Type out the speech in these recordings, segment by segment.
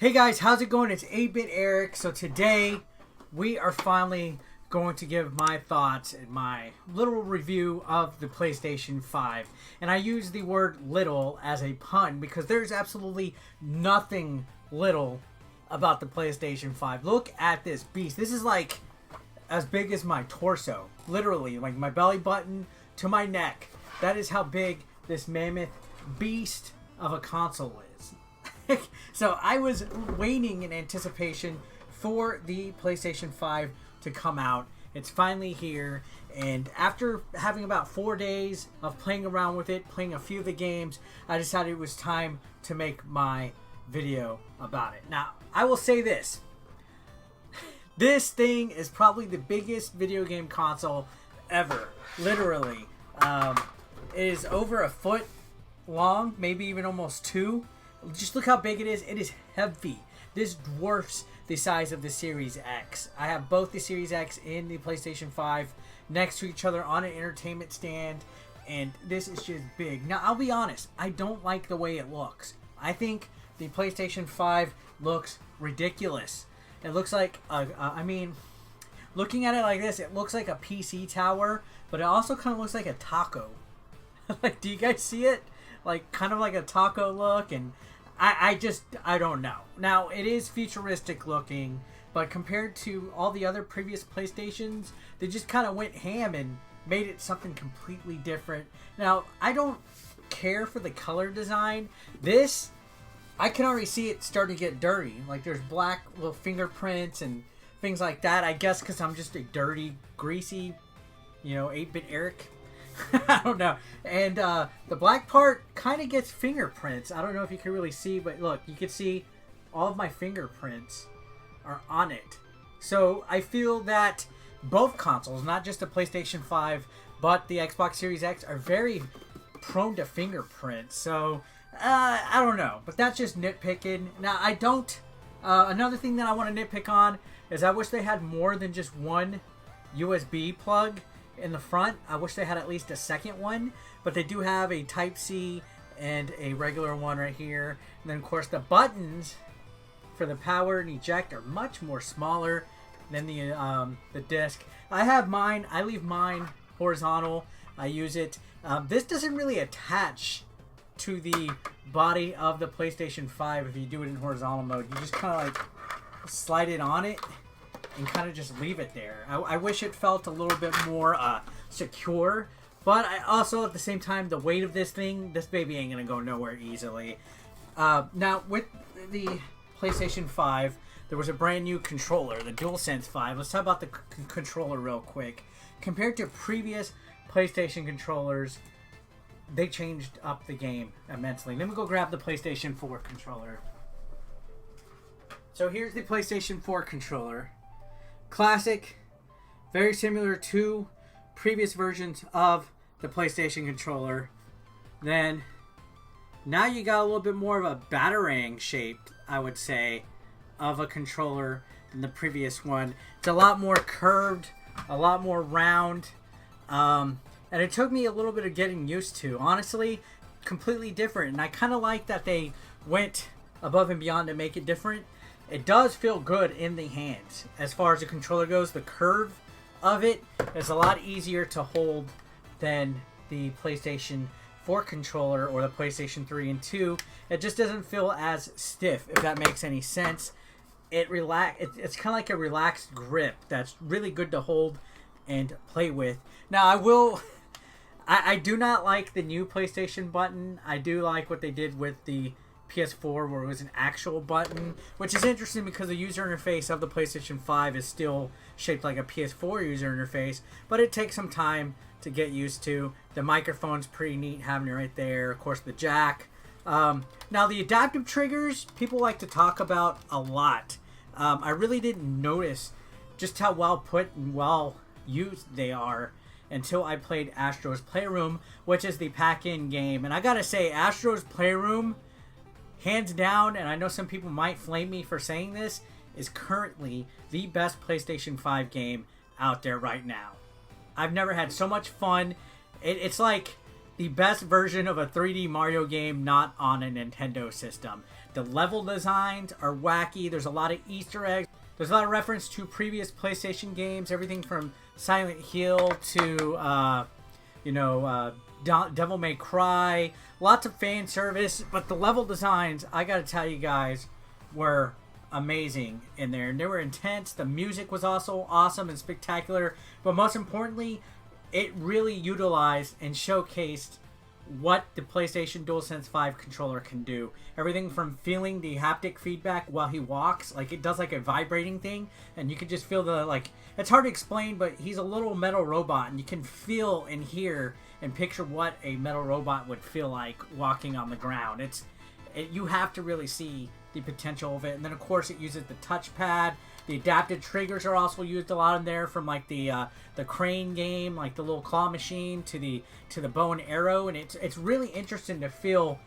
Hey guys, how's it going? It's 8-Bit Eric. So today we are finally going to give my thoughts and my little review of the PlayStation 5. And I use the word little as a pun because there's absolutely nothing little about the PlayStation 5. Look at this beast. This is like as big as my torso. Literally, like my belly button to my neck. That is how big this mammoth beast of a console is. So I was waiting in anticipation for the PlayStation 5 to come out. It's finally here, and after having about 4 days of playing around with it, playing a few of the games, I decided it was time to make my video about it. Now, I will say this. This thing is probably the biggest video game console ever. Literally. It is over a foot long, maybe even almost 2. Just look how big it is. It is heavy. This dwarfs the size of the Series X. I have both the Series X and the PlayStation 5 next to each other on an entertainment stand, and this is just big. Now, I'll be honest. I don't like the way it looks. I think the PlayStation 5 looks ridiculous. It looks like, looking at it like this, it looks like a PC tower, but it also kind of looks like a taco. Like, do you guys see it? Like, kind of like a taco look, and I don't know. Now, it is futuristic looking, but compared to all the other previous PlayStations, they just kind of went ham and made it something completely different. Now, I don't care for the color design. This, I can already see it starting to get dirty. Like, there's black little fingerprints and things like that. I guess because I'm just a dirty, greasy, 8-Bit Eric. I don't know. And the black part kind of gets fingerprints. I don't know if you can really see, but look, you can see all of my fingerprints are on it. So I feel that both consoles, not just the PlayStation 5, but the Xbox Series X, are very prone to fingerprints. So I don't know, but that's just nitpicking. Now, I don't... another thing that I want to nitpick on is I wish they had more than just one USB plug in the front. I wish they had at least a second one, but they do have a Type-C and a regular one right here. And then, of course, the buttons for the power and eject are much more smaller than the disc. I have mine. I leave mine horizontal. I use it. This doesn't really attach to the body of the PlayStation 5 if you do it in horizontal mode. You just kind of like slide it on it and kind of just leave it there. I wish it felt a little bit more secure, but I also, at the same time, the weight of this thing, this baby ain't gonna go nowhere easily. Now, with the PlayStation 5, there was a brand new controller, the DualSense 5. Let's talk about the controller real quick. Compared to previous PlayStation controllers, they changed up the game immensely. Let me go grab the PlayStation 4 controller. So here's the PlayStation 4 controller. Classic, very similar to previous versions of the PlayStation controller. Then, now you got a little bit more of a batarang shape, I would say, of a controller than the previous one. It's a lot more curved, a lot more round, and it took me a little bit of getting used to. Honestly, completely different, and I kind of like that they went above and beyond to make it different. It does feel good in the hands. As far as the controller goes, the curve of it is a lot easier to hold than the PlayStation 4 controller or the PlayStation 3 and 2. It just doesn't feel as stiff, if that makes any sense. It's kind of like a relaxed grip that's really good to hold and play with. Now, I do not like the new PlayStation button. I do like what they did with the PS4, where it was an actual button, which is interesting because the user interface of the PlayStation 5 is still shaped like a PS4 user interface, but it takes some time to get used to. The microphone's pretty neat having it right there. Of course, the jack. Now, the adaptive triggers, people like to talk about a lot. I really didn't notice just how well put and well used they are until I played Astro's Playroom, which is the pack-in game. And I gotta say, Astro's Playroom, hands down, and I know some people might flame me for saying this, is currently the best PlayStation 5 game out there right now. I've never had so much fun. It's like the best version of a 3D Mario game not on a Nintendo system. The level designs are wacky. There's a lot of Easter eggs. There's a lot of reference to previous PlayStation games. Everything from Silent Hill to, Devil May Cry. Lots of fan service. But the level designs, I gotta tell you guys, were amazing in there. And they were intense. The music was also awesome and spectacular. But most importantly, it really utilized and showcased what the PlayStation DualSense 5 controller can do. Everything from feeling the haptic feedback while he walks, like it does like a vibrating thing, and you can just feel the, like, it's hard to explain, but he's a little metal robot, and you can feel and hear and picture what a metal robot would feel like walking on the ground. You have to really see the potential of it. And then of course it uses the touchpad. The adaptive triggers are also used a lot in there, from like the crane game, like the little claw machine, to the bow and arrow, and it's really interesting to feel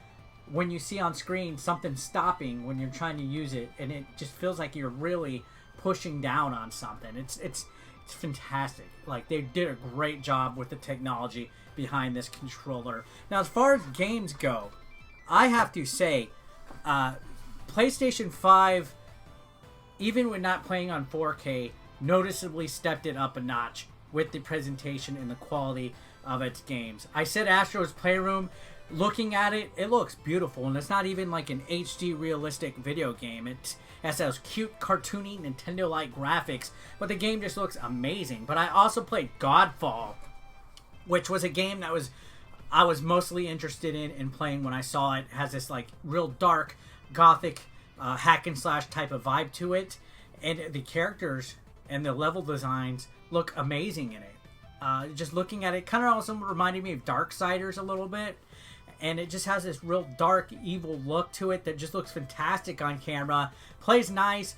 when you see on screen something stopping when you're trying to use it, and it just feels like you're really pushing down on something. It's fantastic. Like, they did a great job with the technology behind this controller. Now, as far as games go, I have to say, PlayStation 5, even when not playing on 4K, noticeably stepped it up a notch with the presentation and the quality of its games. I said Astro's Playroom, looking at it, it looks beautiful, and it's not even like an HD realistic video game. It has those cute, cartoony, Nintendo-like graphics, but the game just looks amazing. But I also played Godfall, which was a game that I was mostly interested in playing when I saw it. It has this like real dark, gothic, hack and slash type of vibe to it, and the characters and the level designs look amazing in it. Just looking at it kind of also reminded me of Darksiders a little bit, and it just has this real dark, evil look to it that just looks fantastic on camera. Plays nice.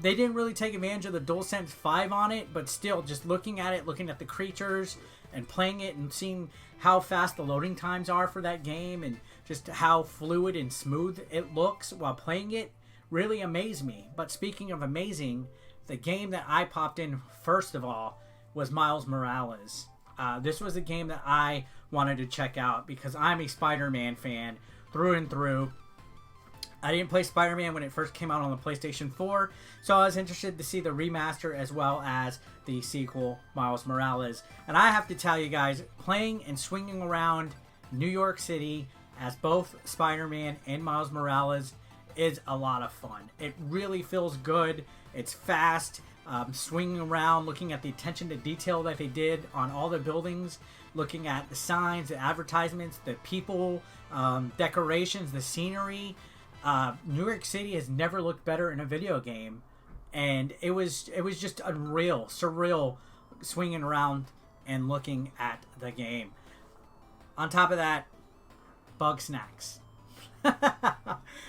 They didn't really take advantage of the DualSense 5 on it, but still, just looking at it, looking at the creatures and playing it and seeing how fast the loading times are for that game, and just how fluid and smooth it looks while playing it, really amazed me. But speaking of amazing, the game that I popped in first of all was Miles Morales. This was a game that I wanted to check out because I'm a Spider-Man fan through and through. I didn't play Spider-Man when it first came out on the PlayStation 4, so I was interested to see the remaster as well as the sequel, Miles Morales. And I have to tell you guys, playing and swinging around New York City as both Spider-Man and Miles Morales is a lot of fun. It really feels good. It's fast. Swinging around, looking at the attention to detail that they did on all the buildings, looking at the signs, the advertisements, the people, decorations, the scenery. New York City has never looked better in a video game, and it was just unreal, surreal, swinging around and looking at the game. On top of that, Bugsnax.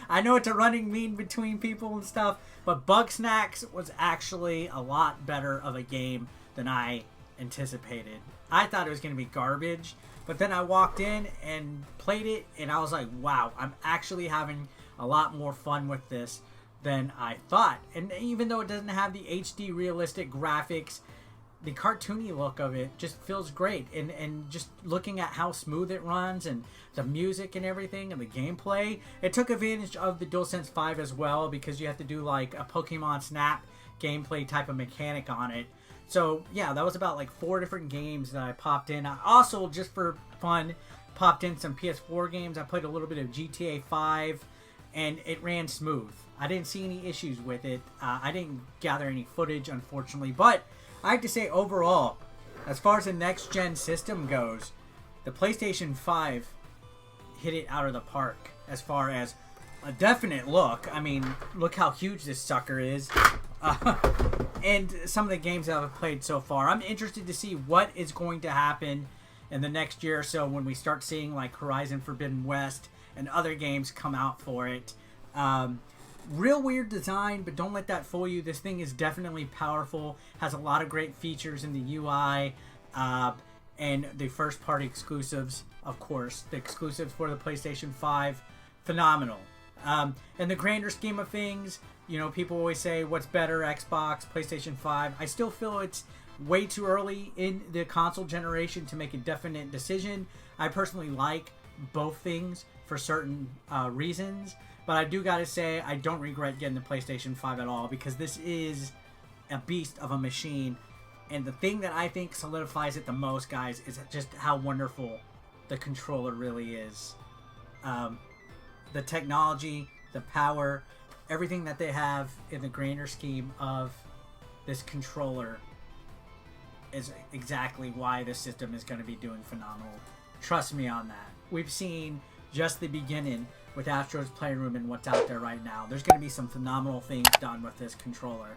I know it's a running meme between people and stuff, but Bugsnax was actually a lot better of a game than I anticipated. I thought it was going to be garbage, but then I walked in and played it, and I was like, wow, I'm actually having a lot more fun with this than I thought. And even though it doesn't have the HD realistic graphics, the cartoony look of it just feels great. And just looking at how smooth it runs and the music and everything and the gameplay, it took advantage of the DualSense 5 as well, because you have to do like a Pokemon Snap gameplay type of mechanic on it. So yeah, that was about like 4 different games that I popped in. I also, just for fun, popped in some PS4 games. I played a little bit of GTA 5, and it ran smooth. I didn't see any issues with it. I didn't gather any footage, unfortunately, but I have to say, overall, as far as the next-gen system goes, the PlayStation 5 hit it out of the park as far as a definite look. I mean, look how huge this sucker is. And some of the games that I've played so far. I'm interested to see what is going to happen in the next year or so when we start seeing like Horizon Forbidden West and other games come out for it. Real weird design, but don't let that fool you. This thing is definitely powerful, has a lot of great features in the UI, and the first-party exclusives, of course. The exclusives for the PlayStation 5, phenomenal. In the grander scheme of things, you know, people always say, what's better, Xbox, PlayStation 5? I still feel it's way too early in the console generation to make a definite decision. I personally like both things for certain reasons, but I do gotta say I don't regret getting the PlayStation 5 at all, because this is a beast of a machine. And the thing that I think solidifies it the most, guys, is just how wonderful the controller really is. The technology, the power, everything that they have in the grander scheme of this controller is exactly why this system is going to be doing phenomenal. Trust me on that. We've seen just the beginning with Astro's Playroom and what's out there right now. There's going to be some phenomenal things done with this controller.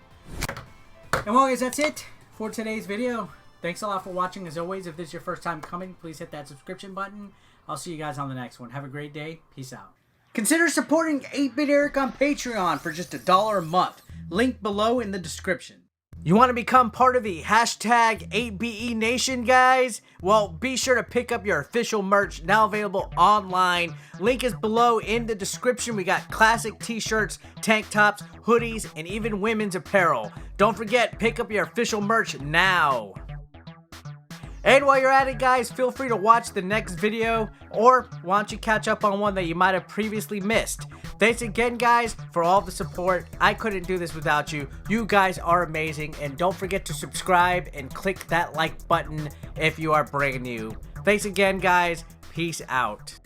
And well, guys, that's it for today's video. Thanks a lot for watching. As always, if this is your first time coming, please hit that subscription button. I'll see you guys on the next one. Have a great day. Peace out. Consider supporting 8-Bit Eric on Patreon for just $1 a month. Link below in the description. You want to become part of the hashtag 8BE Nation, guys? Well, be sure to pick up your official merch, now available online. Link is below in the description. We got classic t-shirts, tank tops, hoodies, and even women's apparel. Don't forget, pick up your official merch now. And while you're at it, guys, feel free to watch the next video, or why don't you catch up on one that you might have previously missed. Thanks again, guys, for all the support. I couldn't do this without you. You guys are amazing, and don't forget to subscribe and click that like button if you are brand new. Thanks again, guys. Peace out.